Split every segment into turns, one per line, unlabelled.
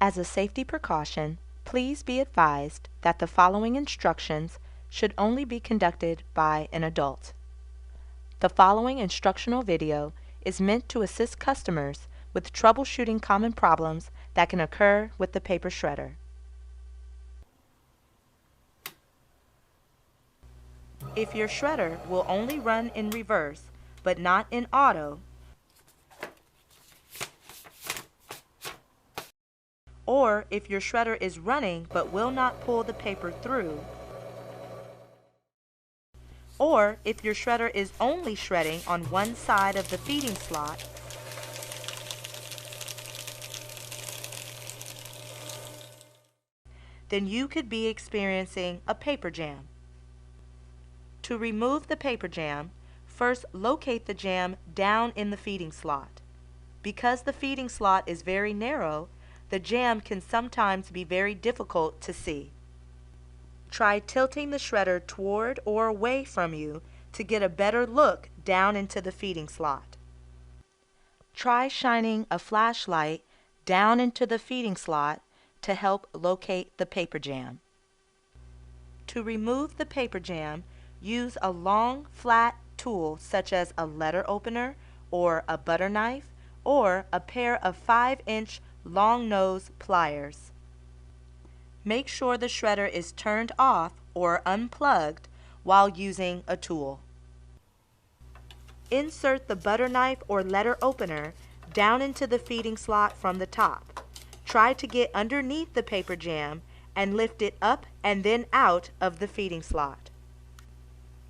As a safety precaution, please be advised that the following instructions should only be conducted by an adult. The following instructional video is meant to assist customers with troubleshooting common problems that can occur with the paper shredder. If your shredder will only run in reverse but not in auto, or if your shredder is running but will not pull the paper through, or if your shredder is only shredding on one side of the feeding slot, then you could be experiencing a paper jam. To remove the paper jam, first locate the jam down in the feeding slot. Because the feeding slot is very narrow, the jam can sometimes be very difficult to see. Try tilting the shredder toward or away from you to get a better look down into the feeding slot. Try shining a flashlight down into the feeding slot to help locate the paper jam. To remove the paper jam, use a long, flat tool such as a letter opener or a butter knife or a pair of 5-inch long nose pliers. Make sure the shredder is turned off or unplugged while using a tool. Insert the butter knife or letter opener down into the feeding slot from the top. Try to get underneath the paper jam and lift it up and then out of the feeding slot.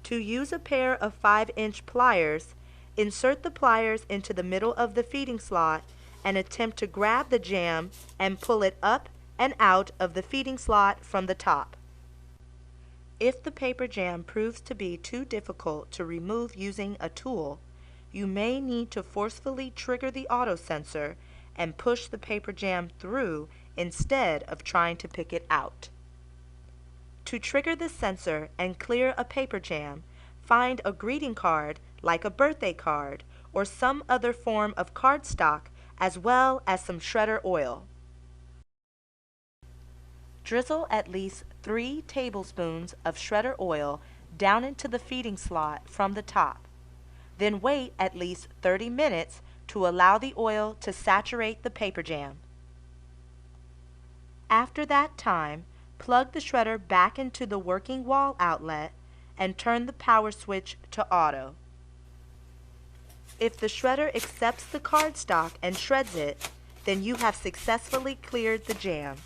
To use a pair of 5-inch pliers, insert the pliers into the middle of the feeding slot and attempt to grab the jam and pull it up and out of the feeding slot from the top. If the paper jam proves to be too difficult to remove using a tool, you may need to forcefully trigger the auto sensor and push the paper jam through instead of trying to pick it out. To trigger the sensor and clear a paper jam, find a greeting card like a birthday card or some other form of cardstock, as well as some shredder oil. Drizzle at least 3 tablespoons of shredder oil down into the feeding slot from the top. Then wait at least 30 minutes to allow the oil to saturate the paper jam. After that time, plug the shredder back into the working wall outlet and turn the power switch to auto. If the shredder accepts the cardstock and shreds it, then you have successfully cleared the jam.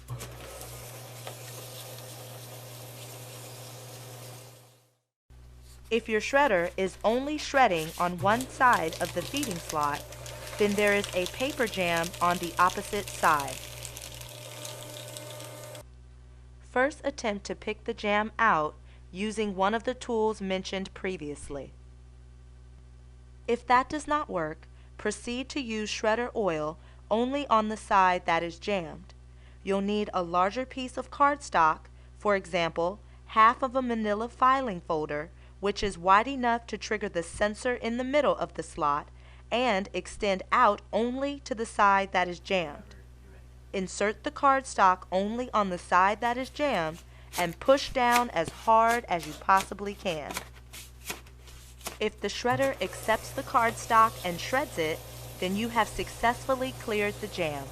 If your shredder is only shredding on one side of the feeding slot, then there is a paper jam on the opposite side. First attempt to pick the jam out using one of the tools mentioned previously. If that does not work, proceed to use shredder oil only on the side that is jammed. You'll need a larger piece of cardstock, for example, half of a manila filing folder, which is wide enough to trigger the sensor in the middle of the slot and extend out only to the side that is jammed. Insert the cardstock only on the side that is jammed and push down as hard as you possibly can. If the shredder accepts the cardstock and shreds it, then you have successfully cleared the jam.